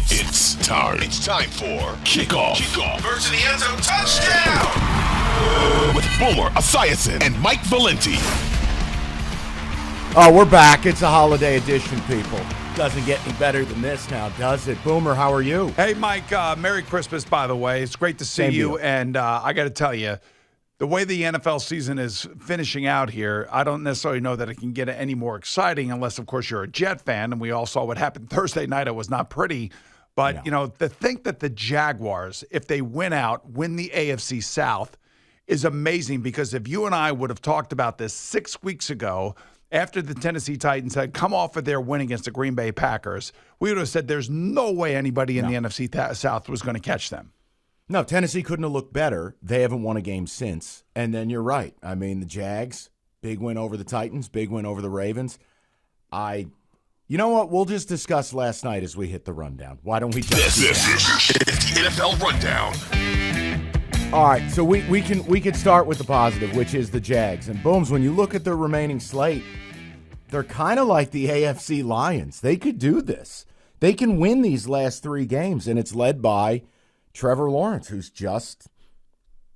It's time. It's time for Kickoff. Kickoff. First in the end zone. Touchdown! With Boomer, Esiason, and Mike Valenti. Oh, we're back. It's a holiday edition, people. Doesn't get any better than this now, does it? Boomer, how are you? Hey, Mike, Merry Christmas, by the way. It's great to see you. And I got to tell you, the way the NFL season is finishing out here, I don't necessarily know that it can get any more exciting unless, of course, you're a Jet fan. And we all saw what happened Thursday night. It was not pretty. But, you know, to think that the Jaguars, if they win the AFC South, is amazing, because if you and I would have talked about this 6 weeks ago, after the Tennessee Titans had come off of their win against the Green Bay Packers, we would have said there's no way anybody in the NFC South was going to catch them. No, Tennessee couldn't have looked better. They haven't won a game since. And then you're right. I mean, the Jags, big win over the Titans, big win over the Ravens. You know what? We'll just discuss last night as we hit the rundown. Why don't we just This is the NFL Rundown. All right, so we can start with the positive, which is the Jags. And Booms, when you look at their remaining slate, they're kind of like the AFC Lions. They could do this. They can win these last 3 games, and it's led by Trevor Lawrence,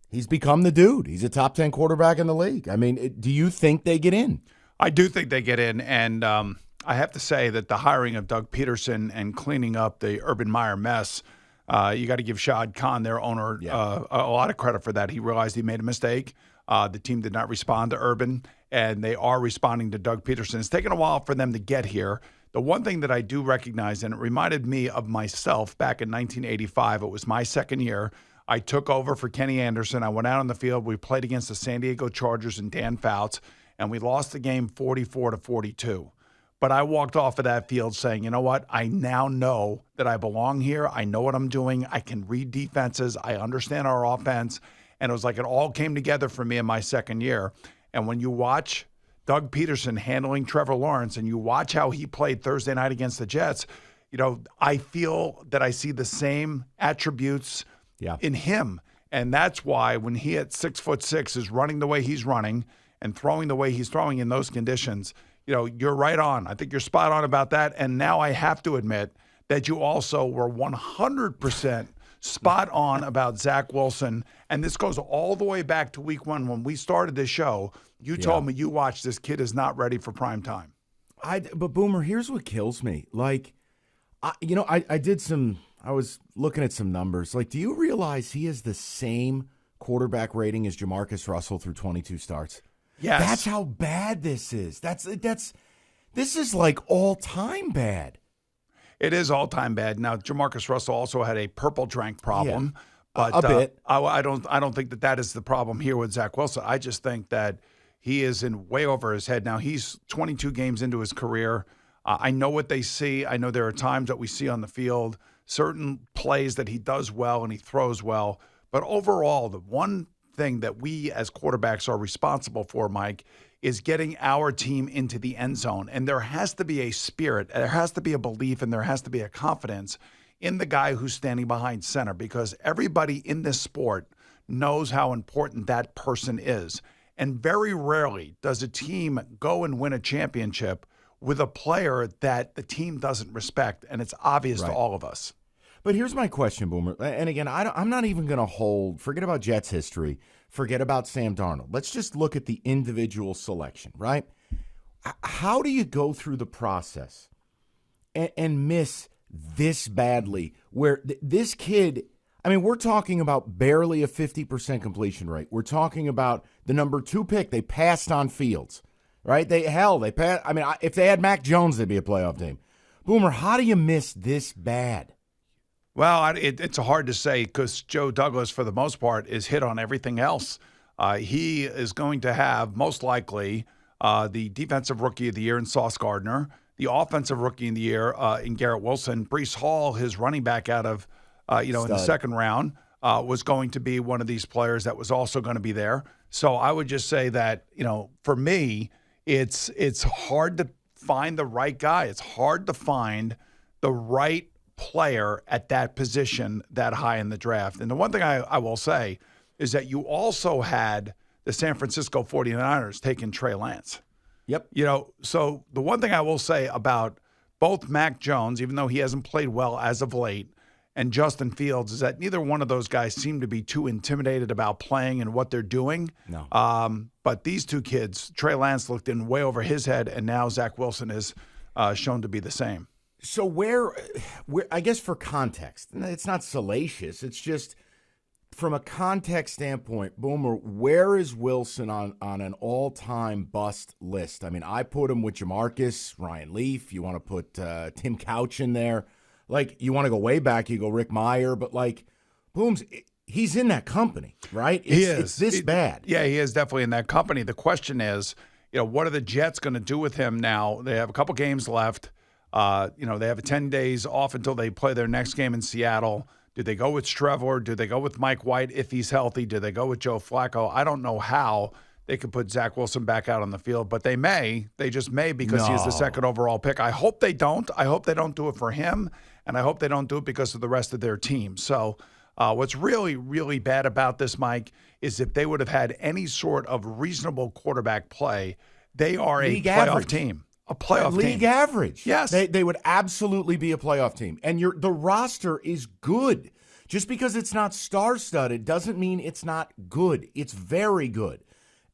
he's become the dude. He's a top 10 quarterback in the league. I mean, do you think they get in? I do think they get in, and I have to say that the hiring of Doug Peterson and cleaning up the Urban Meyer mess, you got to give Shad Khan, their owner, a lot of credit for that. He realized he made a mistake. The team did not respond to Urban, and they are responding to Doug Peterson. It's taken a while for them to get here. The one thing that I do recognize, and it reminded me of myself back in 1985, it was my second year. I took over for Kenny Anderson. I went out on the field. We played against the San Diego Chargers and Dan Fouts, and we lost the game 44-42. But I walked off of that field saying, you know what? I now know that I belong here. I know what I'm doing. I can read defenses. I understand our offense. And it was like it all came together for me in my second year. And when you watch Doug Peterson handling Trevor Lawrence and you watch how he played Thursday night against the Jets, you know, I feel that I see the same attributes in him. And that's why when he at 6'6" is running the way he's running and throwing the way he's throwing in those conditions, you know, you're right on. I think you're spot on about that. And now I have to admit that you also were 100% spot on about Zach Wilson. And this goes all the way back to week 1 when we started this show. You told me you watched this kid is not ready for prime time. But Boomer, here's what kills me. Like, I was looking at some numbers. Like, do you realize he has the same quarterback rating as Jamarcus Russell through 22 starts? Yes. That's how bad this is. This is like all-time bad. It is all-time bad. Now, Jamarcus Russell also had a purple drank problem. But a bit. I don't think that is the problem here with Zach Wilson. I just think that he is in way over his head. Now, he's 22 games into his career. I know what they see. I know there are times that we see on the field, certain plays that he does well and he throws well. But overall, the one thing that we as quarterbacks are responsible for, Mike, is getting our team into the end zone. And there has to be a spirit, there has to be a belief, and there has to be a confidence in the guy who's standing behind center, because everybody in this sport knows how important that person is. And very rarely does a team go and win a championship with a player that the team doesn't respect, and it's obvious to all of us. But here's my question, Boomer. And again, I'm not even going to forget about Jets history, forget about Sam Darnold. Let's just look at the individual selection, right? How do you go through the process and miss this badly, where this kid, I mean, we're talking about barely a 50% completion rate. We're talking about the number 2 pick. They passed on Fields, right? They passed. I mean, if they had Mac Jones, they'd be a playoff team. Boomer, how do you miss this bad? Well, it's hard to say, because Joe Douglas, for the most part, is hit on everything else. He is going to have, most likely, the defensive rookie of the year in Sauce Gardner, the offensive rookie of the year in Garrett Wilson. Breece Hall, his running back out of, in the second round, was going to be one of these players that was also going to be there. So I would just say that, for me, it's hard to find the right guy. It's hard to find the right player at that position that high in the draft. And the one thing I will say is that you also had the San Francisco 49ers taking Trey Lance. Yep. So the one thing I will say about both Mac Jones, even though he hasn't played well as of late, and Justin Fields, is that neither one of those guys seem to be too intimidated about playing and what they're doing. No. But these two kids, Trey Lance looked in way over his head, and now Zach Wilson is shown to be the same. So where, I guess for context, it's not salacious. It's just from a context standpoint, Boomer, where is Wilson on an all-time bust list? I mean, I put him with Jamarcus, Ryan Leaf. You want to put Tim Couch in there. Like, you want to go way back, you go Rick Meyer. But, like, Booms, he's in that company, right? He is. It's this bad. Yeah, he is definitely in that company. The question is, what are the Jets going to do with him now? They have a couple games left. They have 10 days off until they play their next game in Seattle. Do they go with Trevor? Do they go with Mike White if he's healthy? Do they go with Joe Flacco? I don't know how they could put Zach Wilson back out on the field, but they may. They just may because he is the second overall pick. I hope they don't. I hope they don't do it for him, and I hope they don't do it because of the rest of their team. So what's really, really bad about this, Mike, is if they would have had any sort of reasonable quarterback play, they are a playoff team. A playoff team. League average. Yes. They would absolutely be a playoff team. And the roster is good. Just because it's not star-studded doesn't mean it's not good. It's very good.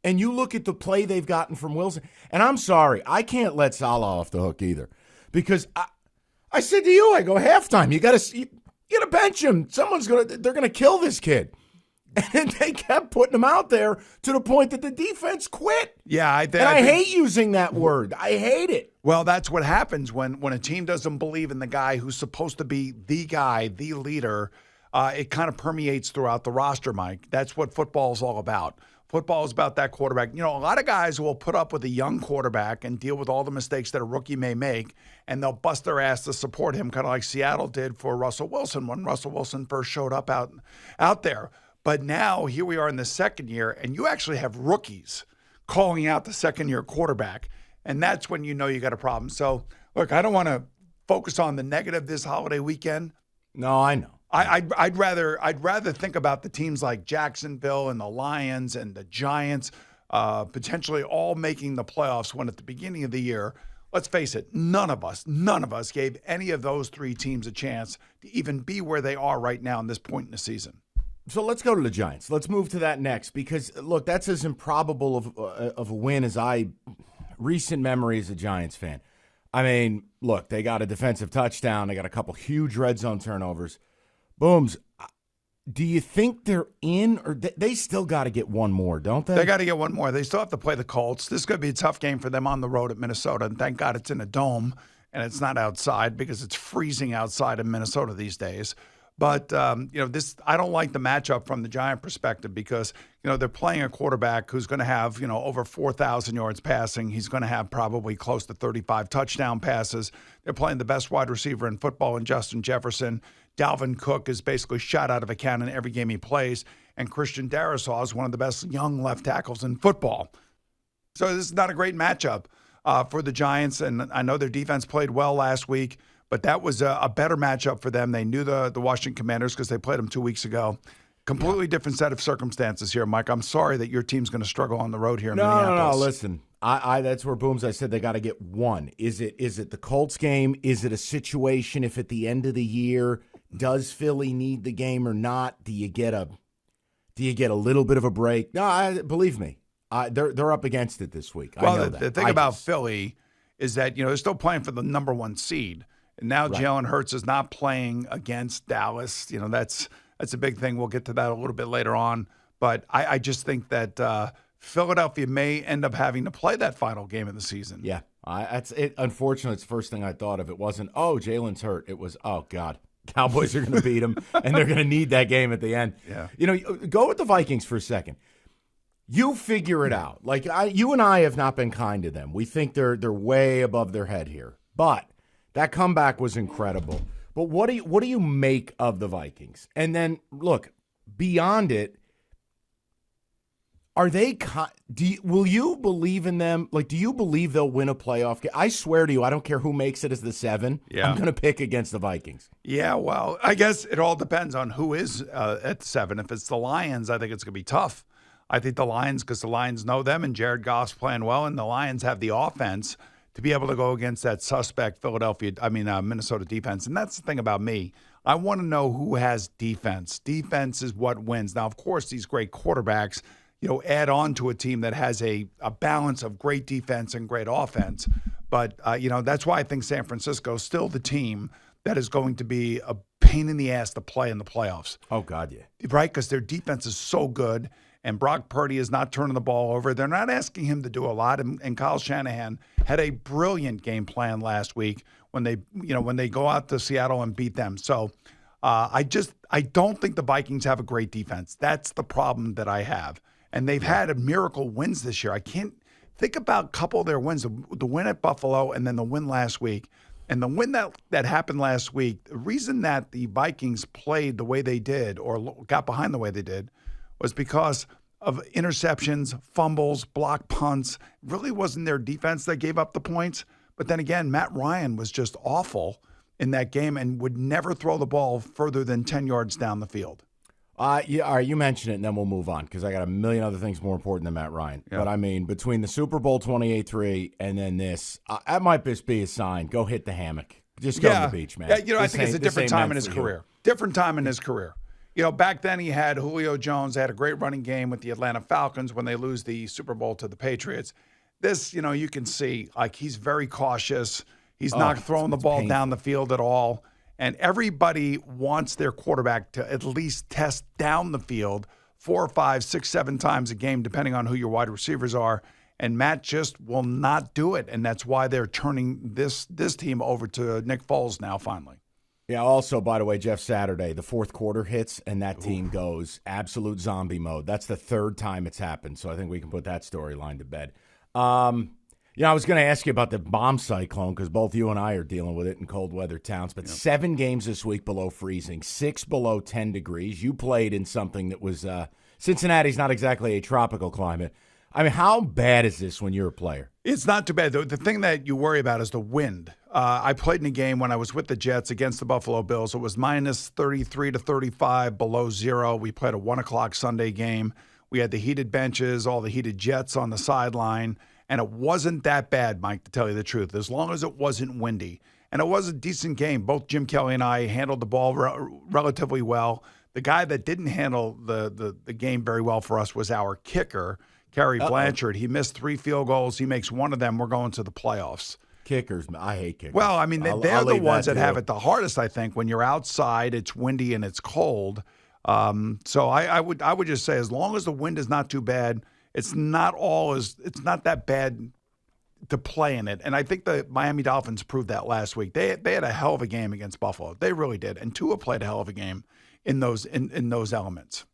And you look at the play they've gotten from Wilson, and I'm sorry, I can't let Salah off the hook either. Because I said to you, I go, halftime, you gotta bench him. They're gonna kill this kid. And they kept putting him out there to the point that the defense quit. Yeah, I hate using that word. I hate it. Well, that's what happens when a team doesn't believe in the guy who's supposed to be the guy, the leader. It kind of permeates throughout the roster, Mike. That's what football is all about. Football is about that quarterback. A lot of guys will put up with a young quarterback and deal with all the mistakes that a rookie may make, and they'll bust their ass to support him, kind of like Seattle did for Russell Wilson when Russell Wilson first showed up out there. But now, here we are in the second year, and you actually have rookies calling out the second-year quarterback, and that's when you know you got a problem. So, look, I don't want to focus on the negative this holiday weekend. No, I know. I'd rather think about the teams like Jacksonville and the Lions and the Giants potentially all making the playoffs when at the beginning of the year, let's face it, none of us gave any of those three teams a chance to even be where they are right now in this point in the season. So let's go to the Giants. Let's move to that next because, look, that's as improbable of a win as recent memory as a Giants fan. I mean, look, they got a defensive touchdown. They got a couple huge red zone turnovers. Booms, do you think they're in or they still got to get one more, don't they? They got to get one more. They still have to play the Colts. This is going to be a tough game for them on the road at Minnesota, and thank God it's in a dome and it's not outside because it's freezing outside in Minnesota these days. But, this I don't like the matchup from the Giant perspective because, they're playing a quarterback who's going to have, over 4,000 yards passing. He's going to have probably close to 35 touchdown passes. They're playing the best wide receiver in football in Justin Jefferson. Dalvin Cook is basically shot out of a cannon every game he plays. And Christian Darrisaw is one of the best young left tackles in football. So this is not a great matchup for the Giants. And I know their defense played well last week. But that was a better matchup for them. They knew the Washington Commanders because they played them 2 weeks ago. Completely different set of circumstances here, Mike. I'm sorry that your team's going to struggle on the road here in Minneapolis. No. Listen, I that's where Booms. I said they got to get one. Is it the Colts game? Is it a situation if at the end of the year does Philly need the game or not? Do you get a little bit of a break? No, believe me, they're up against it this week. Well, I know that. The thing about Philly is that they're still playing for the number one seed. And now right. Jalen Hurts is not playing against Dallas. That's a bbig thing. We'll get to that a little bit later on. But I just think that Philadelphia may end up having to play that final game of the season. Yeah, that's it. Unfortunately, it's the first thing I thought of. It wasn't, Jalen's hurt. It was, oh, God, Cowboys are going to beat him, and they're going to need that game at the end. Yeah. Go with the Vikings for a second. You figure it out. Like, you and I have not been kind to them. We think they're way above their head here. But that comeback was incredible. But what do you make of the Vikings? And then, look, beyond it, are they will you believe in them? Like, do you believe they'll win a playoff game? I swear to you, I don't care who makes it as the 7. Yeah. I'm going to pick against the Vikings. Yeah, well, I guess it all depends on who is at 7. If it's the Lions, I think it's going to be tough. I think the Lions, because the Lions know them and Jared Goff's playing well, and the Lions have the offense to be able to go against that suspect Minnesota defense. And that's the thing about me. I want to know who has defense. Defense is what wins. Now, of course, these great quarterbacks, add on to a team that has a balance of great defense and great offense. But, that's why I think San Francisco is still the team that is going to be a pain in the ass to play in the playoffs. Oh, God, yeah. Right, because their defense is so good, and Brock Purdy is not turning the ball over. They're not asking him to do a lot, and Kyle Shanahan had a brilliant game plan last week when they go out to Seattle and beat them. So I don't think the Vikings have a great defense. That's the problem that I have. And they've had miracle wins this year. I can't think about a couple of their wins, the win at Buffalo and then the win last week. And the win that happened last week, the reason that the Vikings played the way they did or got behind the way they did was because of interceptions, fumbles, block punts. It really wasn't their defense that gave up the points. But then again, Matt Ryan was just awful in that game and would never throw the ball further than 10 yards down the field. Yeah, all right, you mention it, and then we'll move on because I got a million other things more important than Matt Ryan. Yeah. But, I mean, between the Super Bowl 28-3 and then this, that might just be a sign. Go hit the hammock. Just go to the beach, man. Yeah, I think it's a different time in his career. Different time in his career. Back then he had Julio Jones. They had a great running game with the Atlanta Falcons when they lose the Super Bowl to the Patriots. This, you can see, like, he's very cautious. He's not throwing the ball painful down the field at all. And everybody wants their quarterback to at least test down the field 4, 5, 6, 7 times a game, depending on who your wide receivers are. And Matt just will not do it. And that's why they're turning this team over to Nick Foles now, finally. Yeah, also, by the way, Jeff, Saturday, the fourth quarter hits, and that team goes absolute zombie mode. That's the third time it's happened, so I think we can put that storyline to bed. I was going to ask you about the bomb cyclone because both you and I are dealing with it in cold weather towns. But 7 games this week below freezing, 6 below 10 degrees. You played in something that was Cincinnati's not exactly a tropical climate. I mean, how bad is this when you're a player? It's not too bad. The thing that you worry about is the wind. I played in a game when I was with the Jets against the Buffalo Bills. It was minus 33 to 35 below zero. We played a 1 o'clock Sunday game. We had the heated benches, all the heated Jets on the sideline. And it wasn't that bad, Mike, to tell you the truth, as long as it wasn't windy. And it was a decent game. Both Jim Kelly and I handled the ball relatively well. The guy that didn't handle the game very well for us was our kicker, Kerry Blanchard. He missed 3 field goals. He makes one of them. We're going to the playoffs. Kickers, I hate kickers. Well, I mean, they're the ones that have it the hardest, I think, when you're outside, it's windy and it's cold. So I would just say as long as the wind is not too bad, it's not that bad to play in it. And I think the Miami Dolphins proved that last week. They had a hell of a game against Buffalo. They really did. And Tua played a hell of a game in those elements.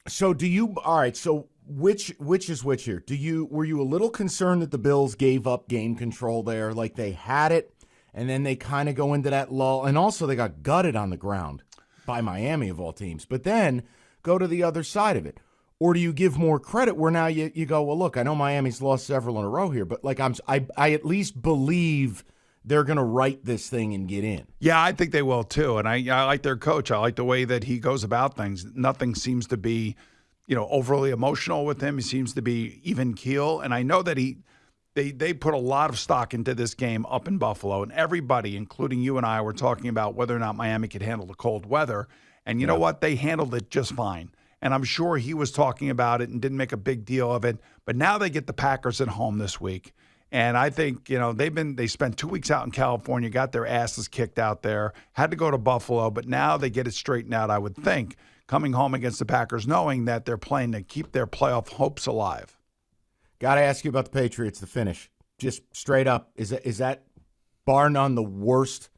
So all right, so which is which here? Were you a little concerned that the Bills gave up game control there? Like they had it and then they kind of go into that lull, and also they got gutted on the ground by Miami of all teams. But then go to the other side of it. Or do you give more credit where now you go, well, look, I know Miami's lost several in a row here, but like I at least believe they're going to right this thing and get in. Yeah, I think they will too. And I like their coach. I like the way that he goes about things. Nothing seems to be, overly emotional with him. He seems to be even keel. And I know that they put a lot of stock into this game up in Buffalo. And everybody, including you and I, were talking about whether or not Miami could handle the cold weather. And you know what? They handled it just fine. And I'm sure he was talking about it and didn't make a big deal of it. But now they get the Packers at home this week. And I think, they spent 2 weeks out in California, got their asses kicked out there, had to go to Buffalo, but now they get it straightened out, I would think, coming home against the Packers, knowing that they're playing to keep their playoff hopes alive. Got to ask you about the Patriots, the finish. Just straight up, is that bar none the worst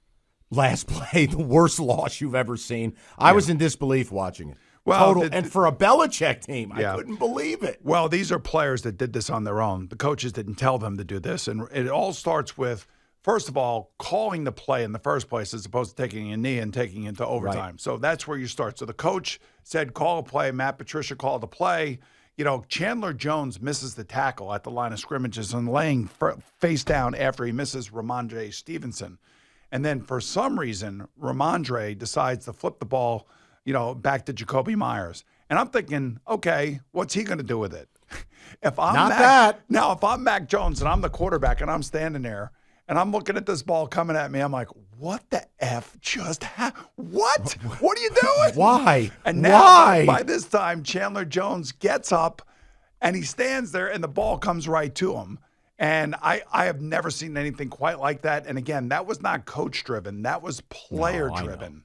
last play, the worst loss you've ever seen? I was in disbelief watching it. Well, and for a Belichick team, I couldn't believe it. Well, these are players that did this on their own. The coaches didn't tell them to do this. And it all starts with, first of all, calling the play in the first place as opposed to taking a knee and taking it into overtime. Right. So that's where you start. So the coach said, call a play. Matt Patricia called the play. Chandler Jones misses the tackle at the line of scrimmages and laying face down after he misses Ramondre Stevenson. And then for some reason, Ramondre decides to flip the ball back to Jacoby Myers. And I'm thinking, okay, what's he going to do with it? If I'm Mac Jones and I'm the quarterback and I'm standing there And I'm looking at this ball coming at me. I'm like, what the F just happened? What? What are you doing? Why? And now, Why? by this time, Chandler Jones gets up and he stands there and the ball comes right to him. And I have never seen anything quite like that. And again, that was not coach-driven. That was player-driven.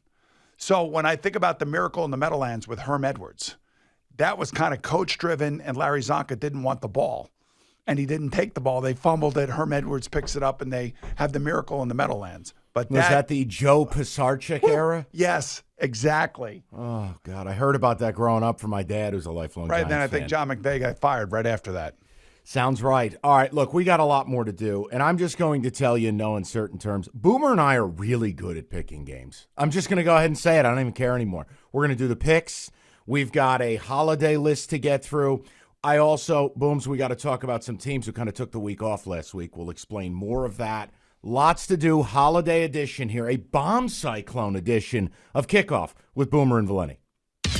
So when I think about the miracle in the Meadowlands with Herm Edwards, that was kind of coach-driven, and Larry Zonka didn't want the ball. And he didn't take the ball. They fumbled it. Herm Edwards picks it up, and they have the miracle in the Meadowlands. But Was that the Joe Pisarcik era? Yes, exactly. Oh, God. I heard about that growing up from my dad, who's a lifelong Right, Giants then I fan. think John McVay got fired right after that. Sounds right. All right, look, we got a lot more to do, and I'm just going to tell you in no uncertain terms, Boomer and I are really good at picking games. I'm just going to go ahead and say it. I don't even care anymore. We're going to do the picks. We've got a holiday list to get through. I also, Booms, we got to talk about some teams who kind of took the week off last week. We'll explain more of that. Lots to do. Holiday edition here, a bomb cyclone edition of Kickoff with Boomer and Valenti.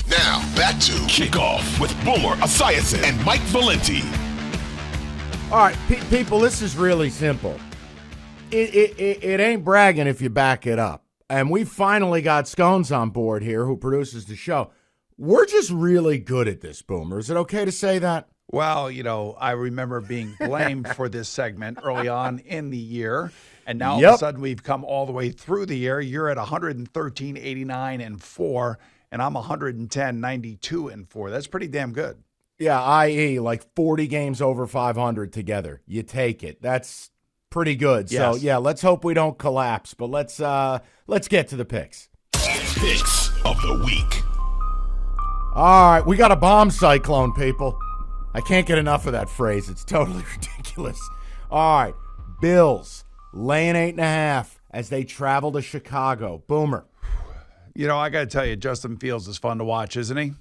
Now, back to Kickoff with Boomer Esiason and Mike Valenti. All right, people, this is really simple. It ain't bragging if you back it up. And we finally got Scones on board here, who produces the show. We're just really good at this, Boomer. Is it okay to say that? Well, I remember being blamed for this segment early on in the year. And now all of a sudden we've come all the way through the year. You're at 113, 89, and 4. And I'm 110, 92, and 4. That's pretty damn good. Yeah, i.e. like 40 games over 500 together. You take it. That's pretty good. Yes. So, yeah, let's hope we don't collapse. But let's get to the picks. Picks of the week. All right, we got a bomb cyclone, people. I can't get enough of that phrase. It's totally ridiculous. All right, Bills laying 8.5 as they travel to Chicago. Boomer. I got to tell you, Justin Fields is fun to watch, isn't he?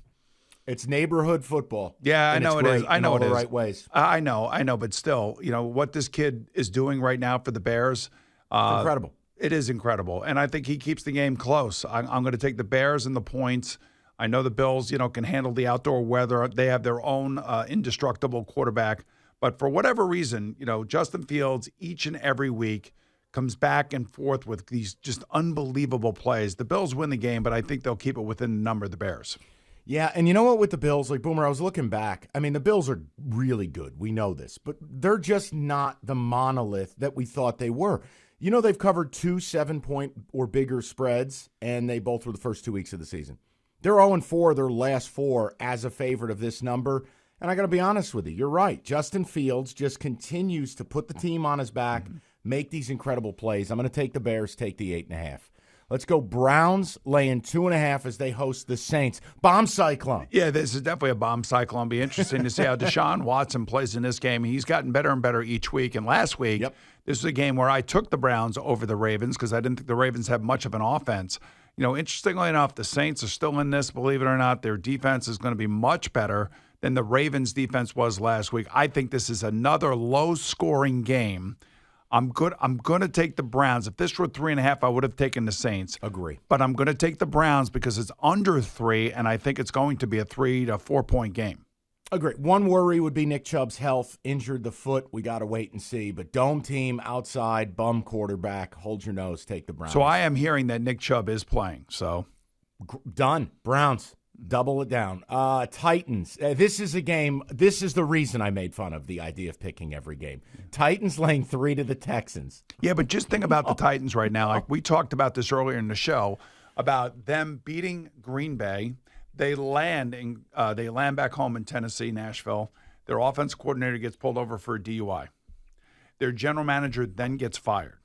It's neighborhood football. Yeah, I know it is. I know it is. Right ways. I know, but still, what this kid is doing right now for the Bears, incredible. It is incredible, and I think he keeps the game close. I'm going to take the Bears and the points. I know the Bills, can handle the outdoor weather. They have their own indestructible quarterback, but for whatever reason, Justin Fields each and every week comes back and forth with these just unbelievable plays. The Bills win the game, but I think they'll keep it within the number of the Bears. Yeah, and you know what with the Bills? Like, Boomer, I was looking back. I mean, the Bills are really good. We know this. But they're just not the monolith that we thought they were. They've covered 2 7-point or bigger spreads, and they both were the first 2 weeks of the season. They're 0-4 their last 4 as a favorite of this number. And I got to be honest with you. You're right. Justin Fields just continues to put the team on his back, make these incredible plays. I'm going to take the Bears, take the 8.5. Let's go Browns laying 2.5 as they host the Saints. Bomb cyclone. Yeah, this is definitely a bomb cyclone. Be interesting to see how Deshaun Watson plays in this game. He's gotten better and better each week. And last week, this was a game where I took the Browns over the Ravens because I didn't think the Ravens had much of an offense. Interestingly enough, the Saints are still in this, believe it or not. Their defense is going to be much better than the Ravens' defense was last week. I think this is another low-scoring game. I'm going to take the Browns. If this were 3.5, I would have taken the Saints. Agree. But I'm going to take the Browns because it's under 3, and I think it's going to be a 3 to 4 point game. Agree. One worry would be Nick Chubb's health. Injured the foot. We got to wait and see. But dome team, outside, bum quarterback. Hold your nose. Take the Browns. So I am hearing that Nick Chubb is playing. So done. Browns. Double it down. Titans. This is a game. This is the reason I made fun of the idea of picking every game. Titans laying 3 to the Texans. Yeah, but just think about the Titans right now. Like we talked about this earlier in the show about them beating Green Bay. They land back home in Tennessee, Nashville. Their offense coordinator gets pulled over for a DUI. Their general manager then gets fired.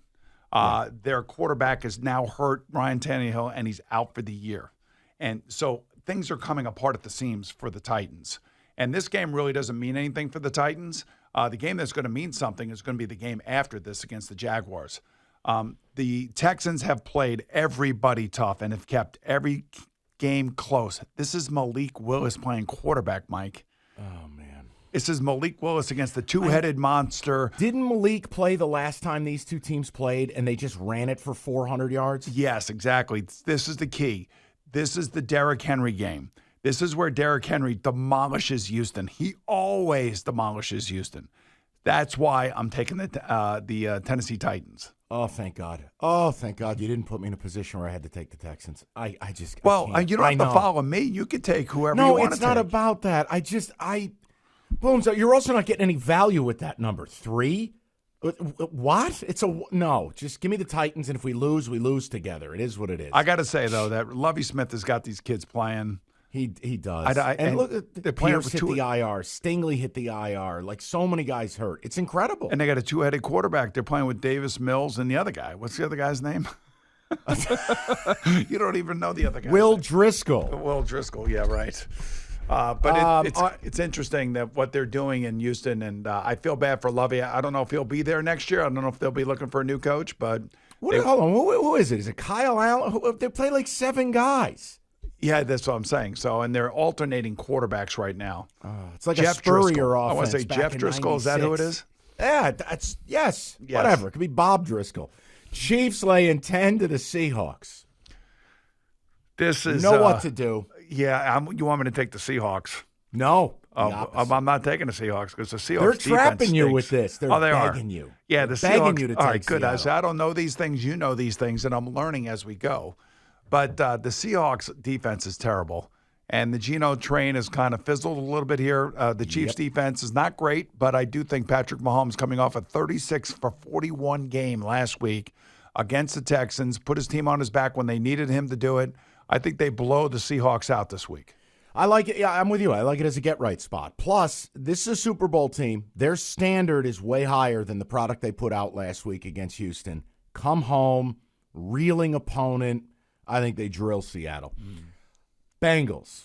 Their quarterback is now hurt, Ryan Tannehill, and he's out for the year. And so things are coming apart at the seams for the Titans. And this game really doesn't mean anything for the Titans. The game that's going to mean something is going to be the game after this against the Jaguars. The Texans have played everybody tough and have kept every game close. This is Malik Willis playing quarterback, Mike. Oh, man. This is Malik Willis against the two-headed monster. Didn't Malik play the last time these two teams played and they just ran it for 400 yards? Yes, exactly. This is the key. This is the Derrick Henry game. This is where Derrick Henry demolishes Houston. He always demolishes Houston. That's why I'm taking the Tennessee Titans. Oh, thank God. Oh, thank God you didn't put me in a position where I had to take the Texans. I can't. You don't have to follow me. You could take whoever you want to take. No, it's not about that. Boom, so you're also not getting any value with that number. 3? What? No, just give me the Titans, and if we lose together. It is what it is. I got to say, though, that Lovie Smith has got these kids playing. He does. And look, Pierce hit the IR. Stingley hit the IR. Like, so many guys hurt. It's incredible. And they got a two-headed quarterback. They're playing with Davis Mills and the other guy. What's the other guy's name? You don't even know the other guy. Will Driscoll. Will Driscoll, yeah, right. But it's interesting that what they're doing in Houston, and I feel bad for Lovie. I don't know if he'll be there next year. I don't know if they'll be looking for a new coach. But hold on, who is it? Is it Kyle Allen? They play like 7 guys. Yeah, that's what I'm saying. So, and they're alternating quarterbacks right now. It's like Jeff a Spurrier Driscoll. Offense. I want to say Jeff Driscoll. 96. Is that who it is? Yeah, that's yes. Whatever. It could be Bob Driscoll. Chiefs laying 10 to the Seahawks. This is what to do. Yeah, you want me to take the Seahawks? No, I'm not taking the Seahawks because the Seahawks. They're trapping you with this. They're begging you. Yeah, the begging Seahawks. You to take all right, good. Seattle. I don't know these things. You know these things, and I'm learning as we go. But the Seahawks defense is terrible, and the Geno train has kind of fizzled a little bit here. The Chiefs defense is not great, but I do think Patrick Mahomes, coming off a 36-for-41 game last week against the Texans, put his team on his back when they needed him to do it. I think they blow the Seahawks out this week. I like it. Yeah, I'm with you. I like it as a get-right spot. Plus, this is a Super Bowl team. Their standard is way higher than the product they put out last week against Houston. Come home, reeling opponent. I think they drill Seattle. Bengals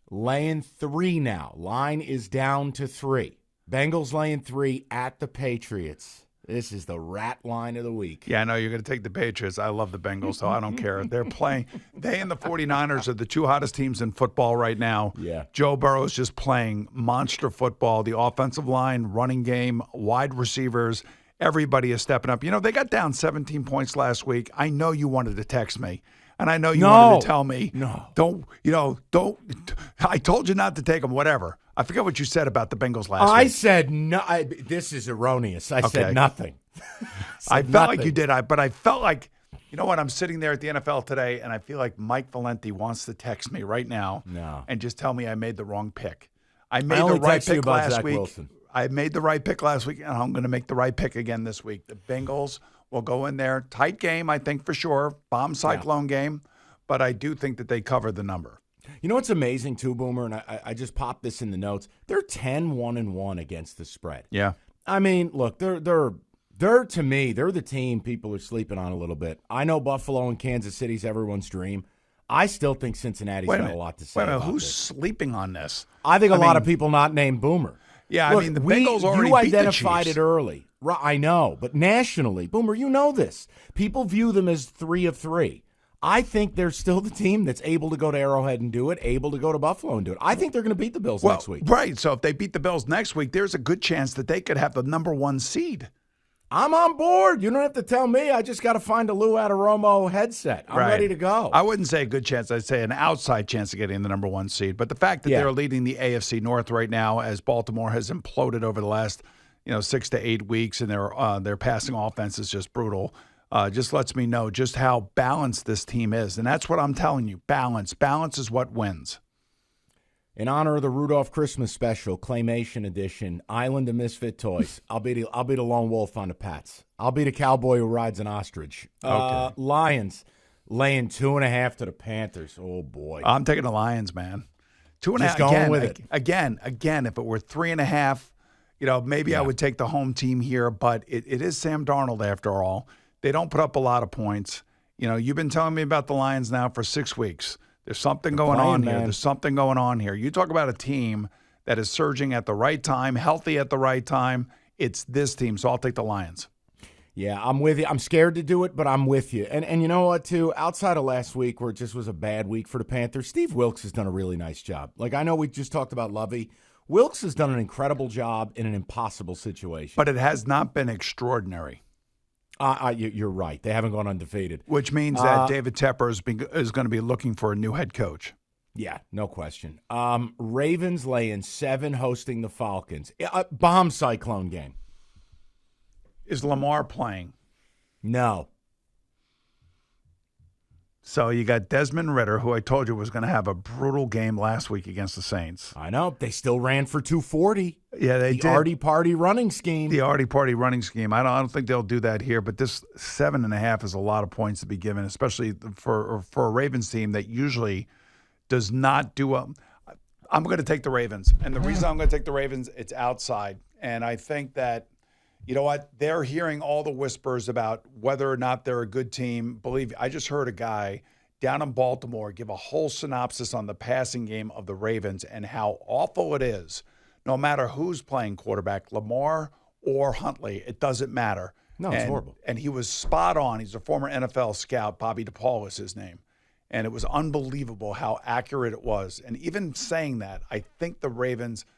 laying 3 now. Line is down to 3. Bengals laying 3 at the Patriots. This is the rat line of the week. Yeah, I know you're going to take the Patriots. I love the Bengals, so I don't care. They're playing. They and the 49ers are the 2 hottest teams in football right now. Yeah. Joe Burrow is just playing monster football. The offensive line, running game, wide receivers, everybody is stepping up. You know, they got down 17 points last week. I know you wanted to text me. And I know you wanted to tell me, don't. I told you not to take them, whatever. I forget what you said about the Bengals last week. I said, no, this is erroneous. I said nothing. I felt like you did, but I felt like, you know what, I'm sitting there at the NFL today, and I feel like Mike Valenti wants to text me right now and just tell me I made the wrong pick. I made the right pick last week. Wilson. I made the right pick last week, and I'm going to make the right pick again this week. The Bengals will go in there. Tight game, I think, for sure. Bomb cyclone game. But I do think that they cover the number. You know what's amazing, too, Boomer, and I just popped this in the notes. They're 10-1-1 against the spread. Yeah. I mean, look, they're to me, they're the team people are sleeping on a little bit. I know Buffalo and Kansas City's everyone's dream. I still think Cincinnati's got a lot to say about who's this. sleeping on this? I think a lot of people not named Boomer. Yeah, Look, I mean, the Bengals already you beat the identified Chiefs. it early. I know, but nationally, Boomer, you know this. People view them as 3 of 3. I think they're still the team that's able to go to Arrowhead and do it, able to go to Buffalo and do it. I think they're going to beat the Bills next week. Right. So if they beat the Bills next week, there's a good chance that they could have the number 1 seed. I'm on board. You don't have to tell me. I just got to find a Lou Adaromo headset. I'm ready to go. I wouldn't say a good chance. I'd say an outside chance of getting the number 1 seed. But the fact that they're leading the AFC North right now, as Baltimore has imploded over the last 6 to 8 weeks, and their passing offense is just brutal. Just lets me know just how balanced this team is. And that's what I'm telling you. Balance. Balance is what wins. In honor of the Rudolph Christmas special, Claymation edition, Island of Misfit Toys, I'll be the lone wolf on the Pats. I'll be the cowboy who rides an ostrich. Okay. Lions laying 2.5 to the Panthers. Oh, boy. I'm taking the Lions, man. 2.5. Just going with it. Again, if it were 3.5, maybe I would take the home team here, but it is Sam Darnold after all. They don't put up a lot of points. You've been telling me about the Lions now for 6 weeks. There's something going on here. There's something going on here. You talk about a team that is surging at the right time, healthy at the right time. It's this team, so I'll take the Lions. Yeah, I'm with you. I'm scared to do it, but I'm with you. And you know what, too? Outside of last week where it just was a bad week for the Panthers, Steve Wilks has done a really nice job. Like, I know we just talked about Lovey. Wilks has done an incredible job in an impossible situation. But it has not been extraordinary. You're right. They haven't gone undefeated. Which means that David Tepper is going to be looking for a new head coach. Yeah, no question. Ravens laying 7 hosting the Falcons. Bomb cyclone game. Is Lamar playing? No. So you got Desmond Ridder, who I told you was going to have a brutal game last week against the Saints. I know. They still ran for 240. Yeah, they did. The Artie Party running scheme. The Artie Party running scheme. I don't think they'll do that here, but this 7.5 is a lot of points to be given, especially for a Ravens team that usually does not do well. I'm going to take the Ravens. And the reason I'm going to take the Ravens, it's outside. And I think that, you know what? They're hearing all the whispers about whether or not they're a good team. Believe me, I just heard a guy down in Baltimore give a whole synopsis on the passing game of the Ravens and how awful it is. No matter who's playing quarterback, Lamar or Huntley, it doesn't matter. No, it's horrible. And he was spot on. He's a former NFL scout. Bobby DePaul is his name. And it was unbelievable how accurate it was. And even saying that, I think the Ravens –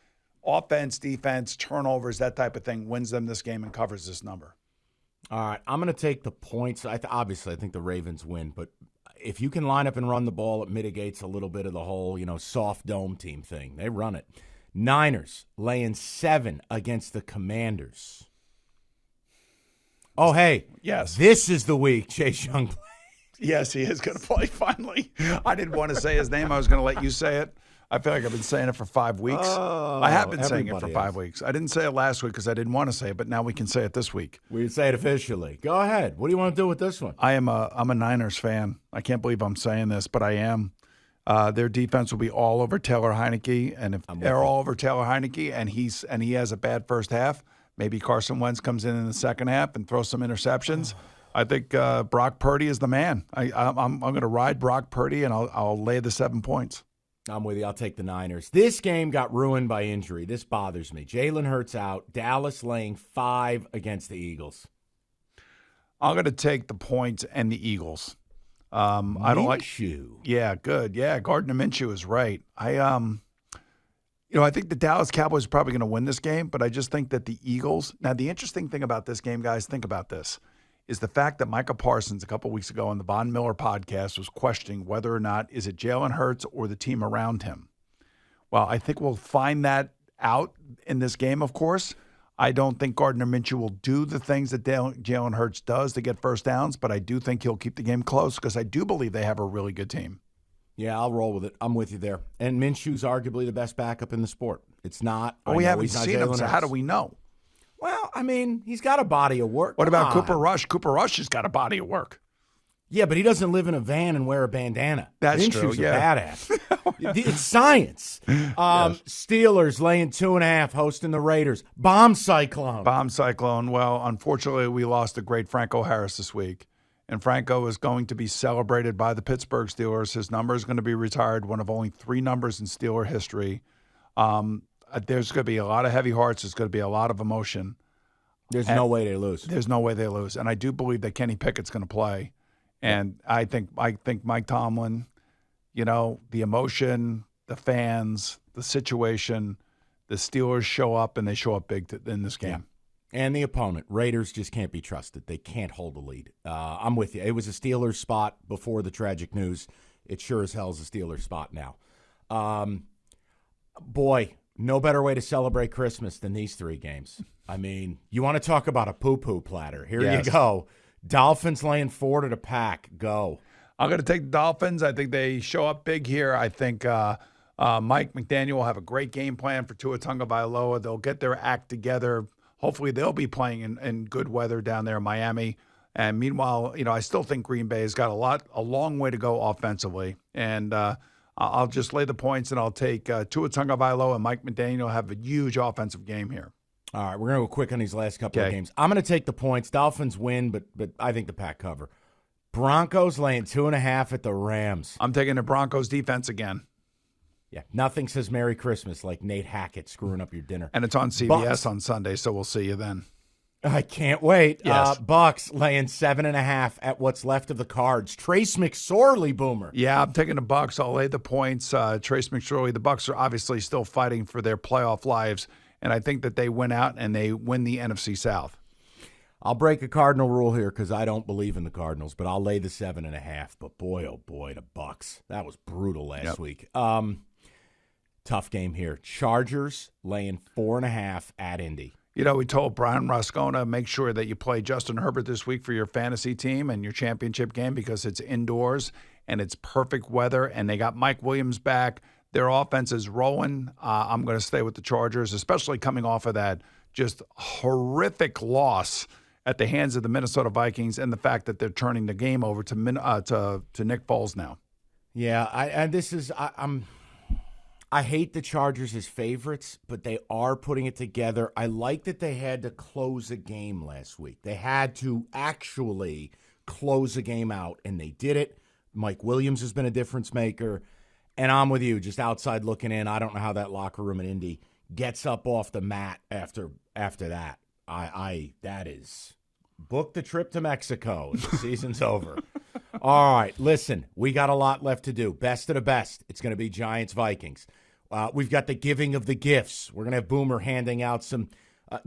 offense, defense, turnovers, that type of thing wins them this game and covers this number. All right, I'm going to take the points. Obviously, I think the Ravens win, but if you can line up and run the ball, it mitigates a little bit of the whole, soft dome team thing. They run it. Niners laying 7 against the Commanders. Oh, hey. Yes. This is the week Chase Young plays. Yes, he is going to play finally. I didn't want to say his name. I was going to let you say it. I feel like I've been saying it for 5 weeks. I have been saying it for 5 weeks. I didn't say it last week because I didn't want to say it, but now we can say it this week. We can say it officially. Go ahead. What do you want to do with this one? I'm a Niners fan. I can't believe I'm saying this, but I am. Their defense will be all over Taylor Heineke, and if they're all over Taylor Heineke and he has a bad first half, maybe Carson Wentz comes in the second half and throws some interceptions. I think Brock Purdy is the man. I'm going to ride Brock Purdy, and I'll lay the 7 points. I'm with you. I'll take the Niners. This game got ruined by injury. This bothers me. Jalen Hurts out. Dallas laying 5 against the Eagles. I'm going to take the points and the Eagles. I don't like Minshew. Yeah, good. Yeah, Gardner Minshew is right. I think the Dallas Cowboys are probably going to win this game, but I just think that the Eagles. Now, the interesting thing about this game, guys, think about this, is the fact that Micah Parsons a couple weeks ago on the Von Miller podcast was questioning whether or not is it Jalen Hurts or the team around him. Well, I think we'll find that out in this game, of course. I don't think Gardner Minshew will do the things that Jalen Hurts does to get first downs, but I do think he'll keep the game close because I do believe they have a really good team. Yeah, I'll roll with it. I'm with you there. And Minshew's arguably the best backup in the sport. It's not. Well, we haven't seen him, so how do we know? Well, I mean, he's got a body of work. What about Cooper Rush? Cooper Rush has got a body of work. Yeah, but he doesn't live in a van and wear a bandana. That's true. Minshew's a badass. It's science. Yes. Steelers laying 2.5, hosting the Raiders. Bomb cyclone. Well, unfortunately, we lost the great Franco Harris this week. And Franco is going to be celebrated by the Pittsburgh Steelers. His number is going to be retired, one of only 3 numbers in Steeler history. There's going to be a lot of heavy hearts. There's going to be a lot of emotion. There's no way they lose. There's no way they lose. And I do believe that Kenny Pickett's going to play. And I think Mike Tomlin, the emotion, the fans, the situation, the Steelers show up, and they show up big in this game. Yeah. And the opponent, Raiders, just can't be trusted. They can't hold a lead. I'm with you. It was a Steelers spot before the tragic news. It sure as hell is a Steelers spot now. Boy, no better way to celebrate Christmas than these 3 games. I mean, you want to talk about a poo-poo platter. Here you go. Dolphins laying 4 to the Pack. Go. I'm going to take the Dolphins. I think they show up big here. I think Mike McDaniel will have a great game plan for Tua Tagovailoa. They'll get their act together. Hopefully they'll be playing in good weather down there in Miami. And meanwhile, I still think Green Bay has got a long way to go offensively. And I'll just lay the points, and I'll take Tua Tagovailoa and Mike McDaniel have a huge offensive game here. All right, we're going to go quick on these last couple of games. I'm going to take the points. Dolphins win, but I think the Pack cover. Broncos laying 2.5 at the Rams. I'm taking the Broncos defense again. Yeah, nothing says Merry Christmas like Nate Hackett screwing up your dinner. And it's on CBS on Sunday, so we'll see you then. I can't wait. Yes. Bucks laying 7.5 at what's left of the Cards. Trace McSorley, Boomer. Yeah, I'm taking the Bucks. I'll lay the points. Trace McSorley. The Bucks are obviously still fighting for their playoff lives, and I think that they win out and they win the NFC South. I'll break a Cardinal rule here because I don't believe in the Cardinals, but I'll lay the 7.5. But boy, oh boy, the Bucks. That was brutal last week. Tough game here. Chargers laying 4.5 at Indy. You know, we told Brian Rascona, make sure that you play Justin Herbert this week for your fantasy team and your championship game because it's indoors and it's perfect weather, and they got Mike Williams back. Their offense is rolling. I'm going to stay with the Chargers, especially coming off of that just horrific loss at the hands of the Minnesota Vikings and the fact that they're turning the game over to Nick Foles now. Yeah, I hate the Chargers as favorites, but they are putting it together. I like that they had to close a game last week. They had to actually close a game out, and they did it. Mike Williams has been a difference maker, and I'm with you, just outside looking in. I don't know how that locker room in Indy gets up off the mat after that. That is book the trip to Mexico. The season's over. All right, listen, we got a lot left to do. Best of the best. It's going to be Giants-Vikings. We've got the giving of the gifts. We're going to have Boomer handing out some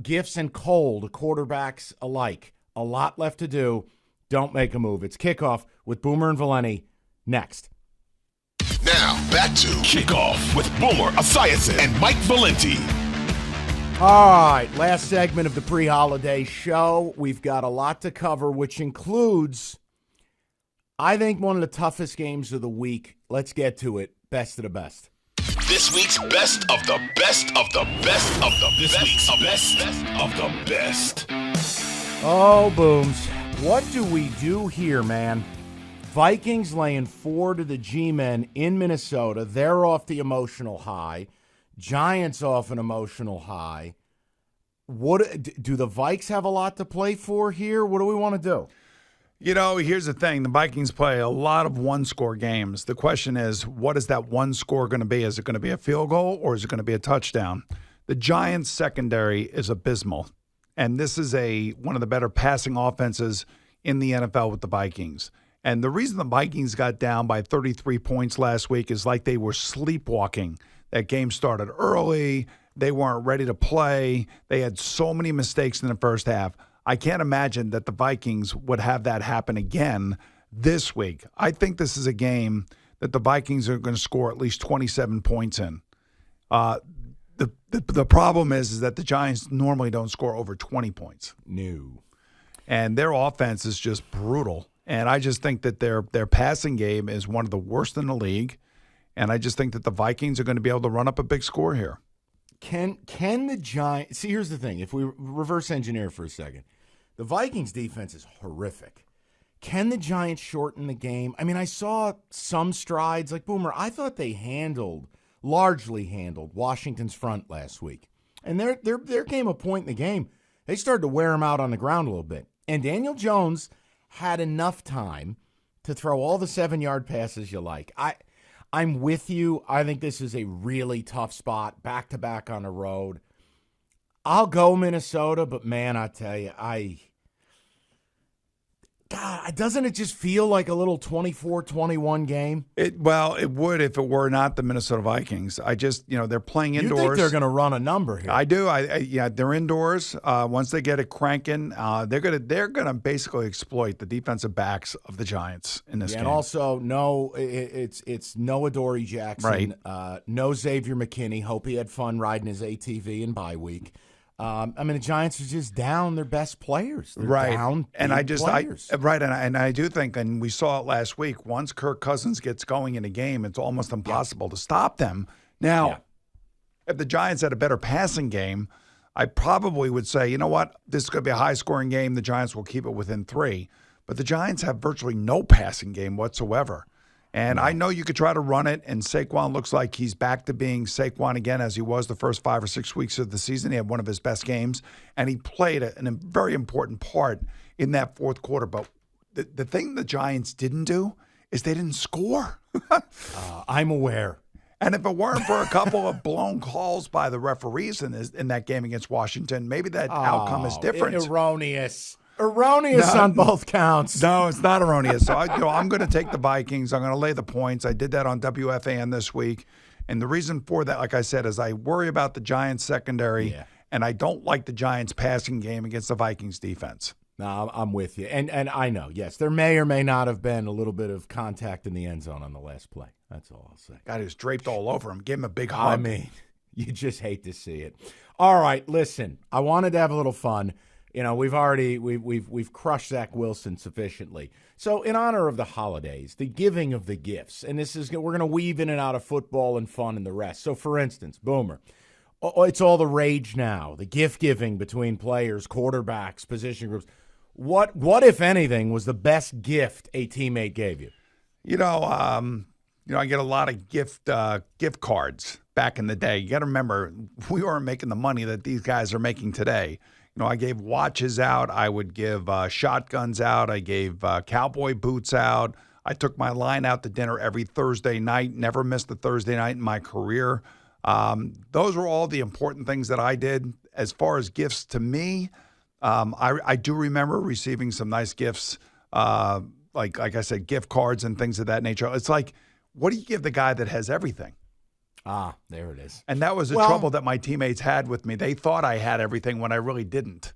gifts and coal to quarterbacks alike. A lot left to do. Don't make a move. It's Kickoff with Boomer and Valenti next. Now, back to Kickoff with Boomer Esiason and Mike Valenti. All right, last segment of the pre-holiday show. We've got a lot to cover, which includes, I think, one of the toughest games of the week. Let's get to it. Best of the best. This week's best of the best of the best of the best of the best. Oh, Booms. What do we do here, man? Vikings laying 4 to the G-Men in Minnesota. They're off the emotional high. Giants off an emotional high. What do the Vikes have a lot to play for here? What do we want to do? You know, here's the thing. The Vikings play a lot of one-score games. The question is, what is that one score going to be? Is it going to be a field goal or is it going to be a touchdown? The Giants' secondary is abysmal, and this is one of the better passing offenses in the NFL with the Vikings. And the reason the Vikings got down by 33 points last week is like they were sleepwalking. That game started early. They weren't ready to play. They had so many mistakes in the first half. I can't imagine that the Vikings would have that happen again this week. I think this is a game that the Vikings are going to score at least 27 points in. The problem is that the Giants normally don't score over 20 points. No. And their offense is just brutal. And I just think that their passing game is one of the worst in the league. And I just think that the Vikings are going to be able to run up a big score here. Can the Giants – see, here's the thing. If we reverse engineer for a second, the Vikings defense is horrific. Can the Giants shorten the game? I mean, I saw some strides. Like, Boomer, I thought they largely handled Washington's front last week. And there came a point in the game, they started to wear them out on the ground a little bit. And Daniel Jones had enough time to throw all the 7-yard passes you like. I'm with you. I think this is a really tough spot, back-to-back on the road. I'll go Minnesota, but, man, I tell you, God, doesn't it just feel like a little 24-21 game? It would if it were not the Minnesota Vikings. They're playing indoors. You think they're going to run a number here? I do. They're indoors. Once they get it cranking, they're gonna basically exploit the defensive backs of the Giants in this game. And also, it's no Adoree Jackson, right? No Xavier McKinney. Hope he had fun riding his ATV in bye week. The Giants are just down their best players. They're down players. I do think, and we saw it last week, once Kirk Cousins gets going in a game, it's almost impossible to stop them. Now, if the Giants had a better passing game, I probably would say, you know what, this is going to be a high-scoring game. The Giants will keep it within 3. But the Giants have virtually no passing game whatsoever. And I know you could try to run it, and Saquon looks like he's back to being Saquon again as he was the first 5 or 6 weeks of the season. He had one of his best games, and he played a very important part in that fourth quarter. But the thing the Giants didn't do is they didn't score. I'm aware. And if it weren't for a couple of blown calls by the referees in that game against Washington, maybe that outcome is different. Erroneous on both counts. No, it's not erroneous. So I'm going to take the Vikings. I'm going to lay the points. I did that on WFAN this week. And the reason for that, like I said, is I worry about the Giants secondary, and I don't like the Giants passing game against the Vikings defense. No, I'm with you. And I know, yes, there may or may not have been a little bit of contact in the end zone on the last play. That's all I'll say. God, he was draped all over him. Gave him a big hug. I mean, you just hate to see it. All right, listen, I wanted to have a little fun. You know, we've crushed Zach Wilson sufficiently. So in honor of the holidays, the giving of the gifts, and we're going to weave in and out of football and fun and the rest. So for instance, Boomer, it's all the rage now, the gift giving between players, quarterbacks, position groups. What, if anything, was the best gift a teammate gave you? I get a lot of gift cards back in the day. You got to remember, we weren't making the money that these guys are making today. I gave watches out. I would give shotguns out. I gave cowboy boots out. I took my line out to dinner every Thursday night. Never missed a Thursday night in my career. Those were all the important things that I did. As far as gifts to me, I do remember receiving some nice gifts, like I said, gift cards and things of that nature. It's like, what do you give the guy that has everything? Ah, there it is. And that was the trouble that my teammates had with me. They thought I had everything when I really didn't.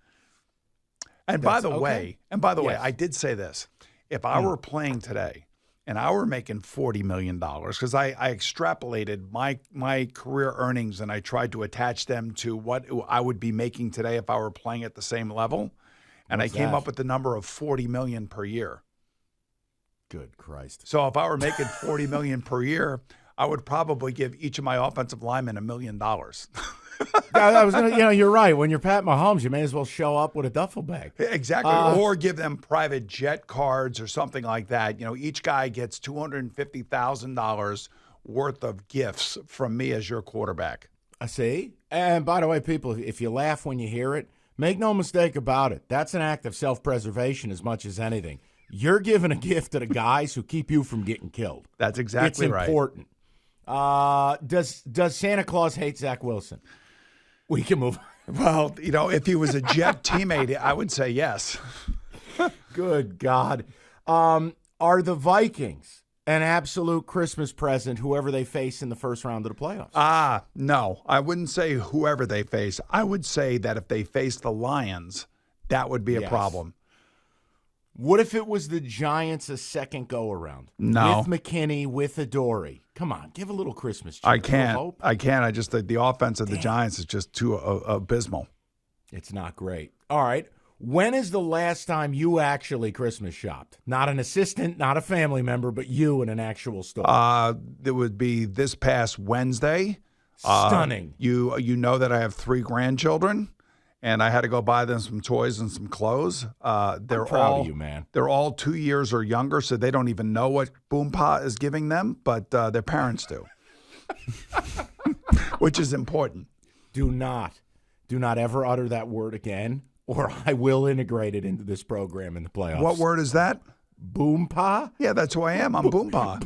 And by the way, I did say this. If I were playing today and I were making $40 million, because I extrapolated my career earnings and I tried to attach them to what I would be making today if I were playing at the same level. And I came up with the number of $40 million per year. Good Christ. So if I were making $40 million per year, I would probably give each of my offensive linemen $1 million. I was gonna, you're right. When you're Pat Mahomes, you may as well show up with a duffel bag. Exactly. Or give them private jet cards or something like that. Each guy gets $250,000 worth of gifts from me as your quarterback. I see. And by the way, people, if you laugh when you hear it, make no mistake about it. That's an act of self-preservation as much as anything. You're giving a gift to the guys who keep you from getting killed. That's exactly right. It's important. Does Santa Claus hate Zach Wilson? We can move on. Well, if he was a Jet teammate, I would say yes. Good God. Are the Vikings an absolute Christmas present, whoever they face in the first round of the playoffs? No. I wouldn't say whoever they face. I would say that if they face the Lions, that would be a problem. What if it was the Giants a second go-around? No. With McKinney, with Adoree. Come on, give a little Christmas cheer. I can't. I just the offense of the Giants is just too abysmal. It's not great. All right. When is the last time you actually Christmas shopped? Not an assistant, not a family member, but you in an actual store. It would be this past Wednesday. Stunning. You know that I have 3 grandchildren. And I had to go buy them some toys and some clothes. They're proud of you, man. They're all 2 years or younger, so they don't even know what Boompa is giving them, but their parents do, which is important. Do not ever utter that word again, or I will integrate it into this program in the playoffs. What word is that? Boompa? Yeah, that's who I am. I'm Boompa.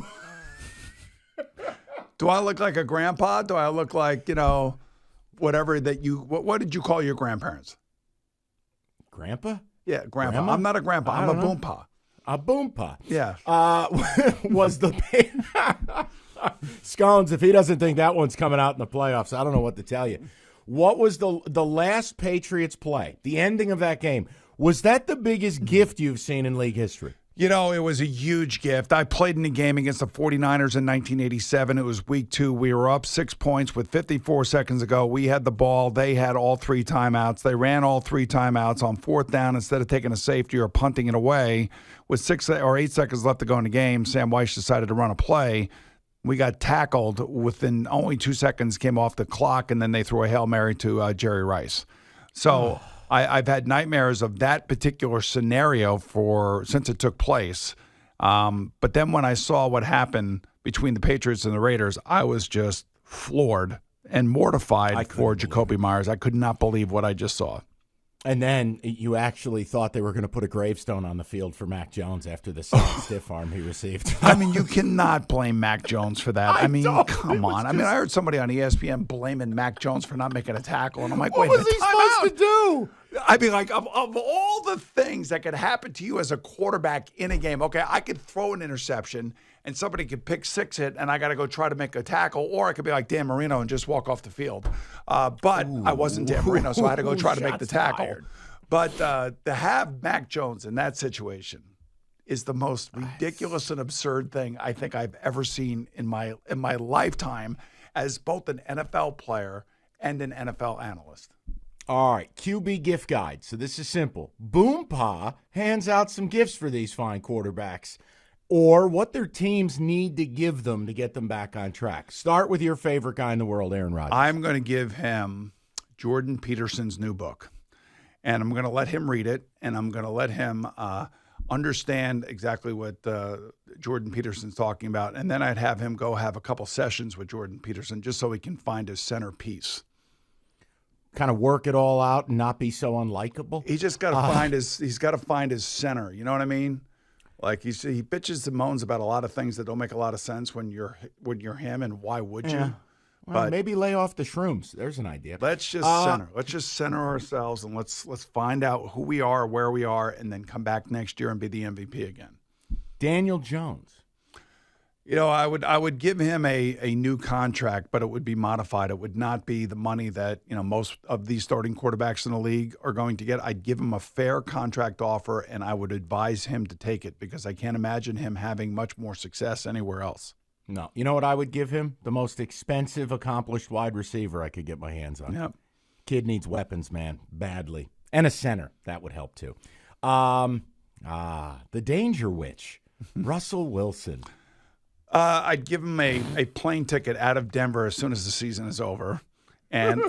Do I look like a grandpa? Do I look like, whatever that what did you call your grandparents? Grandpa? Yeah, grandpa. Grandma? I'm not a grandpa. I'm a Boompa. A Boompa. Yeah. Was the Scones, if he doesn't think that one's coming out in the playoffs, I don't know what to tell you. What was the last Patriots play? The ending of that game. Was that the biggest gift you've seen in league history? It was a huge gift. I played in a game against the 49ers in 1987. It was week 2. We were up 6 points with 54 seconds to go. We had the ball. They had all 3 timeouts. They ran all 3 timeouts on 4th down. Instead of taking a safety or punting it away, with 6 or 8 seconds left to go in the game, Sam Weiss decided to run a play. We got tackled within only 2 seconds, came off the clock, and then they threw a Hail Mary to Jerry Rice. So I've had nightmares of that particular scenario since it took place. But then when I saw what happened between the Patriots and the Raiders, I was just floored and mortified for Jacoby Myers. I could not believe what I just saw. And then you actually thought they were going to put a gravestone on the field for Mac Jones after the stiff arm he received. I mean, you cannot blame Mac Jones for that. I mean, come on. I heard somebody on ESPN blaming Mac Jones for not making a tackle, and I'm like, wait, what was he supposed to do? I mean, like, of all the things that could happen to you as a quarterback in a game, okay, I could throw an interception and somebody could pick 6 it, and I got to go try to make a tackle, or I could be like Dan Marino and just walk off the field. But I wasn't Dan Marino, so I had to go try to make the tackle. But to have Mac Jones in that situation is the most ridiculous and absurd thing I think I've ever seen in my lifetime as both an NFL player and an NFL analyst. All right, QB gift guide. So this is simple. Boompa hands out some gifts for these fine quarterbacks or what their teams need to give them to get them back on track. Start with your favorite guy in the world, Aaron Rodgers. I'm going to give him Jordan Peterson's new book, and I'm going to let him read it, and I'm going to let him understand exactly what Jordan Peterson's talking about, and then I'd have him go have a couple sessions with Jordan Peterson just so he can find his centerpiece. Kind of work it all out and not be so unlikable. He just got to he's got to find his center. You know what I mean? Like he bitches and moans about a lot of things that don't make a lot of sense when you're him, and why would you? Well, but maybe lay off the shrooms. There's an idea. Let's just center. Let's just center ourselves, and let's find out who we are, where we are, and then come back next year and be the MVP again. Daniel Jones. You know, I would give him a new contract, but it would be modified. It would not be the money that, you know, most of these starting quarterbacks in the league are going to get. I'd give him a fair contract offer, and I would advise him to take it because I can't imagine him having much more success anywhere else. No. You know what I would give him? The most expensive, accomplished wide receiver I could get my hands on. Yep. Kid needs weapons, man, badly. And a center. That would help, too. The Danger Witch, Russell Wilson. I'd give him a plane ticket out of Denver as soon as the season is over, and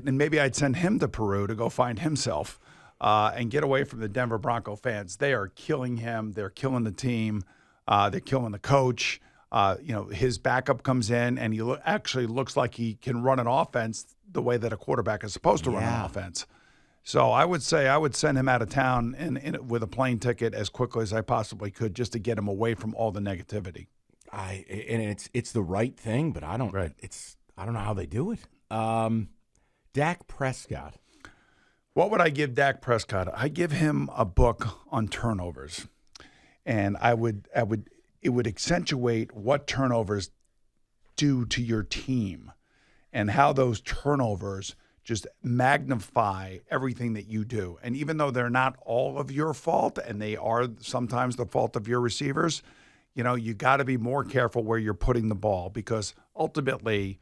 maybe I'd send him to Peru to go find himself and get away from the Denver Bronco fans. They are killing him. They're killing the team. They're killing the coach. His backup comes in, and he actually looks like he can run an offense the way that a quarterback is supposed to run an offense. So I would say I would send him out of town with a plane ticket as quickly as I possibly could just to get him away from all the negativity. It's the right thing, but I don't know how they do it. Dak Prescott. What would I give Dak Prescott? I give him a book on turnovers, and it would accentuate what turnovers do to your team, and how those turnovers just magnify everything that you do. And even though they're not all of your fault, and they are sometimes the fault of your receivers, you know, you got to be more careful where you're putting the ball, because ultimately,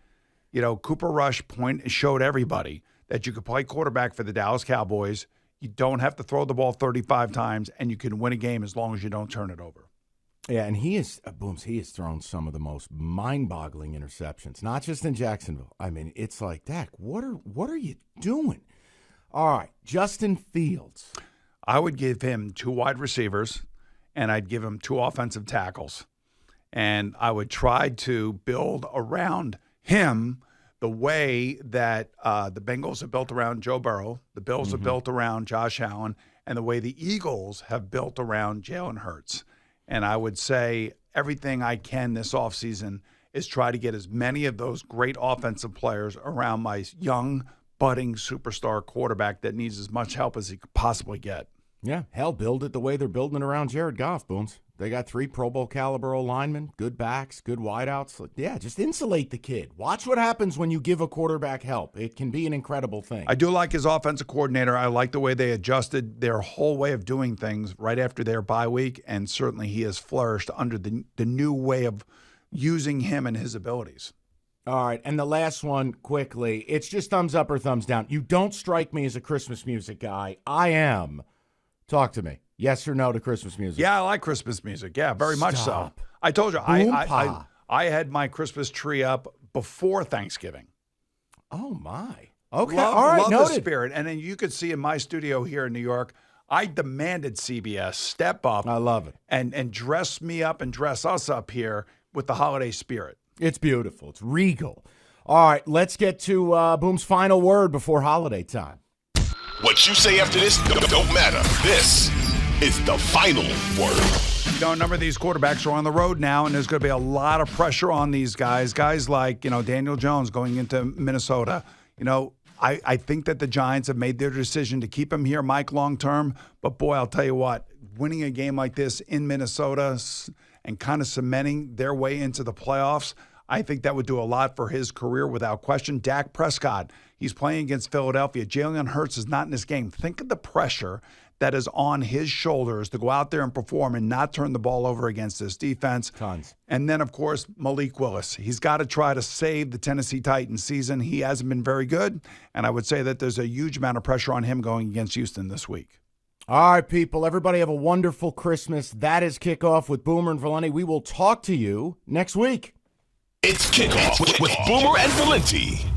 you know, Cooper Rush showed everybody that you could play quarterback for the Dallas Cowboys. You don't have to throw the ball 35 times, and you can win a game as long as you don't turn it over. Yeah, and he has thrown some of the most mind-boggling interceptions, not just in Jacksonville. I mean, it's like, Dak, what are you doing? All right, Justin Fields. I would give him 2 wide receivers, and I'd give him 2 offensive tackles. And I would try to build around him the way that the Bengals have built around Joe Burrow, the Bills have built around Josh Allen, and the way the Eagles have built around Jalen Hurts. And I would say everything I can this offseason is try to get as many of those great offensive players around my young, budding superstar quarterback that needs as much help as he could possibly get. Yeah, hell, build it the way they're building it around Jared Goff, Booms. They got 3 Pro Bowl caliber linemen, good backs, good wideouts. Yeah, just insulate the kid. Watch what happens when you give a quarterback help. It can be an incredible thing. I do like his offensive coordinator. I like the way they adjusted their whole way of doing things right after their bye week, and certainly he has flourished under the new way of using him and his abilities. All right, and the last one, quickly. It's just thumbs up or thumbs down. You don't strike me as a Christmas music guy. I am. Talk to me. Yes or no to Christmas music? Yeah, I like Christmas music. Yeah, very much so. I told you, I had my Christmas tree up before Thanksgiving. Oh, my. Okay, all right, love noted. The spirit. And then you could see in my studio here in New York, I demanded CBS step up. I love it. And dress me up and dress us up here with the holiday spirit. It's beautiful. It's regal. All right, let's get to Boom's final word before holiday time. What you say after this don't matter. This is the final word. You know, a number of these quarterbacks are on the road now, and there's going to be a lot of pressure on these guys. Guys like, Daniel Jones going into Minnesota. I think that the Giants have made their decision to keep him here, Mike, long term. But, boy, I'll tell you what, winning a game like this in Minnesota and kind of cementing their way into the playoffs, I think that would do a lot for his career without question. Dak Prescott, he's playing against Philadelphia. Jalen Hurts is not in this game. Think of the pressure that is on his shoulders to go out there and perform and not turn the ball over against this defense. Tons. And then, of course, Malik Willis. He's got to try to save the Tennessee Titans season. He hasn't been very good, and I would say that there's a huge amount of pressure on him going against Houston this week. All right, people. Everybody have a wonderful Christmas. That is Kickoff with Boomer and Valenti. We will talk to you next week. It's Kickoff with Boomer and Valenti.